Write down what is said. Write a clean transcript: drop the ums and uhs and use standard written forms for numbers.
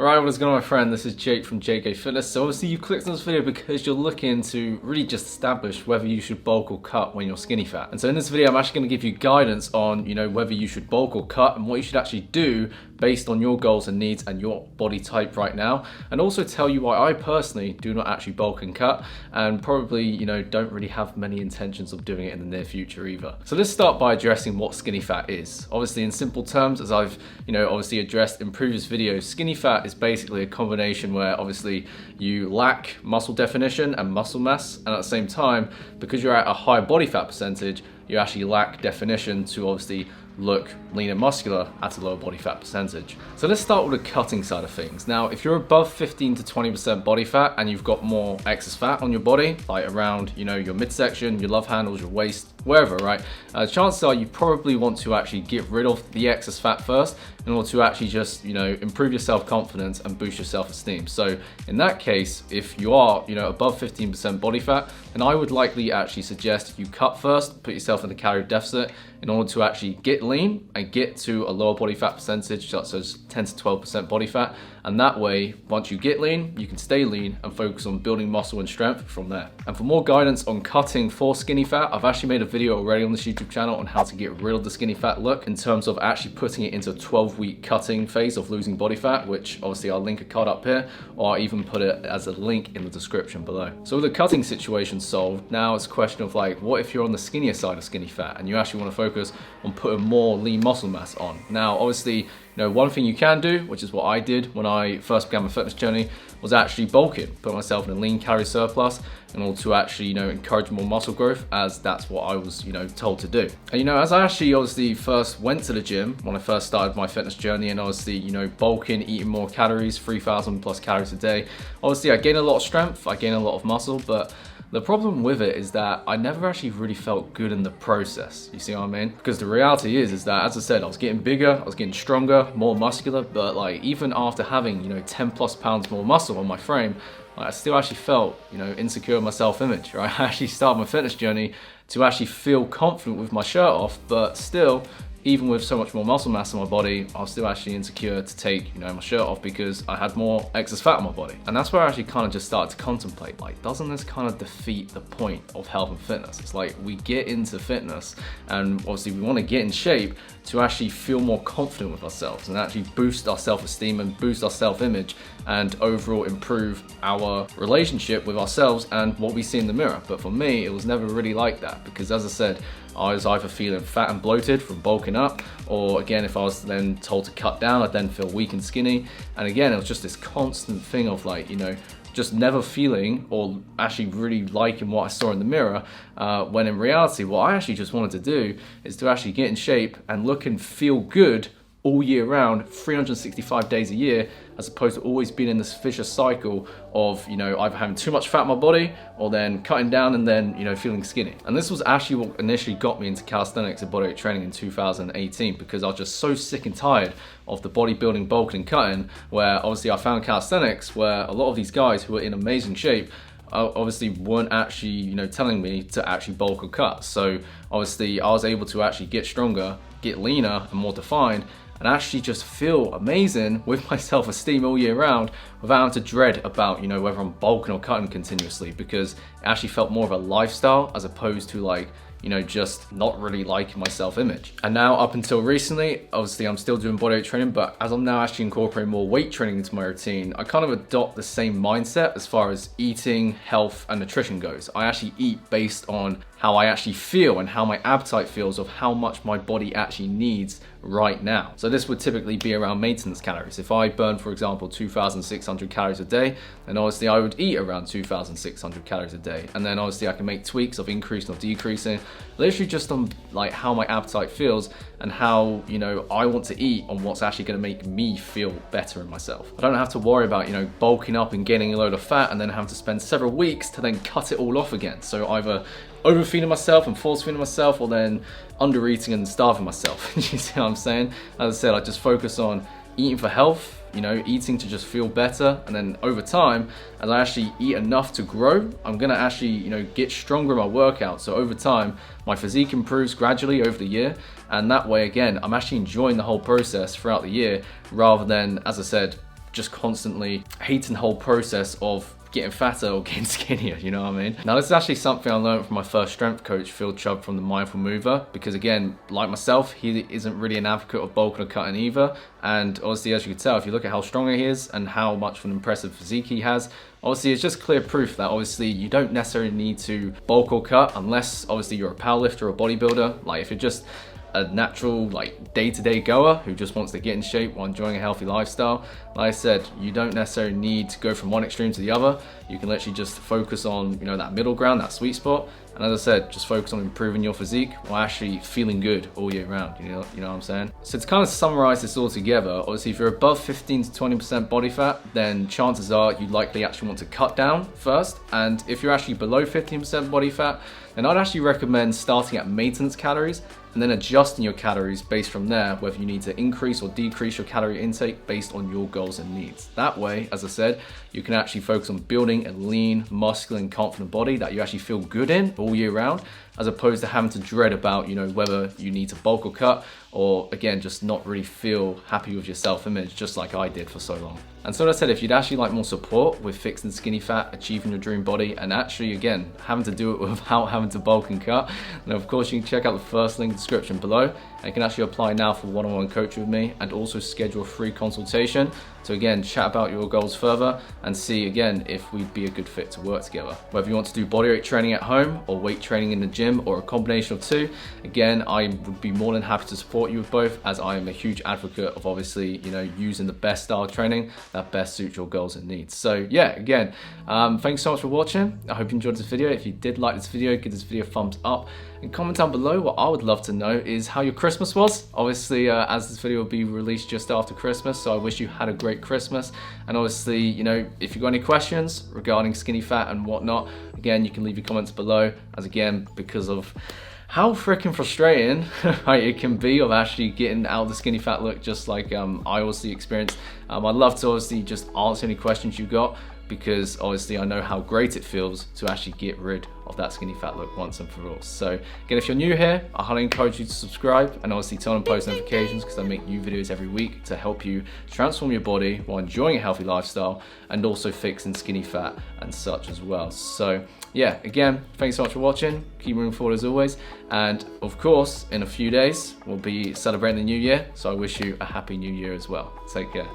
Alright, what is going on my friend? This is Jake from JK Fitness. So obviously you clicked on this video because you're looking to really just establish whether you should bulk or cut when you're skinny fat. And so in this video I'm actually going to give you guidance on, whether you should bulk or cut and what you should actually do based on your goals and needs and your body type right now. And also tell you why I personally do not actually bulk and cut and probably, don't really have many intentions of doing it in the near future either. So let's start by addressing what skinny fat is. Obviously in simple terms, as I've, obviously addressed in previous videos, skinny fat is basically a combination where obviously you lack muscle definition and muscle mass, and at the same time, because you're at a high body fat percentage, you actually lack definition to obviously look lean and muscular at a lower body fat percentage. So let's start with the cutting side of things. Now, if you're above 15 to 20% body fat and you've got more excess fat on your body, like around, your midsection, your love handles, your waist, wherever, right? Chances are you probably want to actually get rid of the excess fat first in order to actually just, improve your self-confidence and boost your self-esteem. So in that case, if you are, above 15% body fat, then I would likely actually suggest you cut first, put yourself in a calorie deficit in order to actually get lean and get to a lower body fat percentage, such as 10 to 12% body fat. And that way, once you get lean, you can stay lean and focus on building muscle and strength from there. And for more guidance on cutting for skinny fat, I've actually made a video already on this YouTube channel on how to get rid of the skinny fat look in terms of actually putting it into a 12-week cutting phase of losing body fat, which obviously I'll link a card up here, or I'll even put it as a link in the description below. So with the cutting situation solved, now it's a question of like, what if you're on the skinnier side of skinny fat and you actually want to focus on putting more lean muscle mass on? Now, obviously, one thing you can do, which is what I did when I first began my fitness journey, was actually bulking, put myself in a lean calorie surplus in order to actually, encourage more muscle growth, as that's what I was, told to do. And, as I actually obviously first went to the gym when I first started my fitness journey and obviously, bulking, eating more calories, 3,000 plus calories a day, obviously I gained a lot of strength, I gained a lot of muscle, but the problem with it is that I never actually really felt good in the process. You see what I mean? Because the reality is that, as I said, I was getting bigger, I was getting stronger, more muscular, but like even after having, 10 plus pounds more muscle on my frame, I still actually felt, insecure in my self-image, right? I actually started my fitness journey to actually feel confident with my shirt off, but still, even with so much more muscle mass on my body, I was still actually insecure to take, my shirt off because I had more excess fat on my body. And that's where I actually kind of just started to contemplate, like, doesn't this kind of defeat the point of health and fitness? It's like we get into fitness and obviously we want to get in shape to actually feel more confident with ourselves and actually boost our self-esteem and boost our self-image and overall improve our relationship with ourselves and what we see in the mirror. But for me, it was never really like that because, as I said, I was either feeling fat and bloated from bulking up, or again, if I was then told to cut down, I'd then feel weak and skinny. And again, it was just this constant thing of like, just never feeling or actually really liking what I saw in the mirror, when in reality, what I actually just wanted to do is to actually get in shape and look and feel good all year round, 365 days a year, as opposed to always being in this vicious cycle of, either having too much fat in my body or then cutting down and then, feeling skinny. And this was actually what initially got me into calisthenics and bodyweight training in 2018, because I was just so sick and tired of the bodybuilding, bulking and cutting, where obviously I found calisthenics where a lot of these guys who were in amazing shape obviously weren't actually, telling me to actually bulk or cut. So obviously I was able to actually get stronger, get leaner and more defined, and actually just feel amazing with my self-esteem all year round without having to dread about, whether I'm bulking or cutting continuously, because it actually felt more of a lifestyle as opposed to like, just not really liking my self-image. And now up until recently, obviously I'm still doing bodyweight training, but as I'm now actually incorporating more weight training into my routine, I kind of adopt the same mindset as far as eating, health and nutrition goes. I actually eat based on how I actually feel and how my appetite feels of how much my body actually needs right now. So this would typically be around maintenance calories. If I burn, for example, 2,600 calories a day, then obviously I would eat around 2,600 calories a day. And then obviously I can make tweaks of increasing or decreasing, literally just on like how my appetite feels and how, I want to eat on what's actually gonna make me feel better in myself. I don't have to worry about, bulking up and gaining a load of fat and then having to spend several weeks to then cut it all off again. So either overfeeding myself and force feeding myself, or then under eating and starving myself. You see what I'm saying? As I said, I just focus on eating for health, eating to just feel better, and then over time, as I actually eat enough to grow, I'm gonna actually, get stronger in my workout. So over time, my physique improves gradually over the year, and that way, again, I'm actually enjoying the whole process throughout the year, rather than, as I said, just constantly hating the whole process of getting fatter or getting skinnier, you know what I mean? Now this is actually something I learned from my first strength coach, Phil Chubb from the Mindful Mover, because again, like myself, he isn't really an advocate of bulking or cutting either. And obviously, as you can tell, if you look at how strong he is and how much of an impressive physique he has, obviously it's just clear proof that obviously you don't necessarily need to bulk or cut unless obviously you're a powerlifter or a bodybuilder. Like if you're just a natural like day-to-day goer who just wants to get in shape while enjoying a healthy lifestyle, like I said, you don't necessarily need to go from one extreme to the other. You can literally just focus on, you know, that middle ground, that sweet spot. And as I said, just focus on improving your physique while actually feeling good all year round, you know what I'm saying? So to kind of summarize this all together, obviously if you're above 15 to 20% body fat, then chances are you likely actually want to cut down first. And if you're actually below 15% body fat, then I'd actually recommend starting at maintenance calories and then adjusting your calories based from there, whether you need to increase or decrease your calorie intake based on your goals and needs. That way, as I said, you can actually focus on building a lean, muscular and confident body that you actually feel good in all year round, as opposed to having to dread about, you know, whether you need to bulk or cut, or again, just not really feel happy with your self-image, just like I did for so long. And so as I said, if you'd actually like more support with fixing skinny fat, achieving your dream body, and actually, again, having to do it without having to bulk and cut, then of course you can check out the first link in the description below, and you can actually apply now for one-on-one coaching with me, and also schedule a free consultation to again chat about your goals further and see again if we'd be a good fit to work together. Whether you want to do bodyweight training at home or weight training in the gym or a combination of two, again, I would be more than happy to support you with both, as I am a huge advocate of obviously, you know, using the best style of training that best suits your goals and needs. So yeah, again, thanks so much for watching. I hope you enjoyed this video. If you did like this video, give this video a thumbs up and comment down below. What I would love to know is how your Christmas was. Obviously, as this video will be released just after Christmas, so I wish you had a great Christmas. And obviously, you know, if you've got any questions regarding skinny fat and whatnot, again, you can leave your comments below, as again, because of how freaking frustrating right, it can be of actually getting out of the skinny fat look, just like I obviously experienced. I'd love to obviously just answer any questions you got, because obviously I know how great it feels to actually get rid of that skinny fat look once and for all. So again, if you're new here, I highly encourage you to subscribe and obviously turn on post notifications, because I make new videos every week to help you transform your body while enjoying a healthy lifestyle and also fixing skinny fat and such as well. So yeah, again, thanks so much for watching. Keep moving forward as always. And of course, in a few days, we'll be celebrating the new year. So I wish you a happy new year as well. Take care.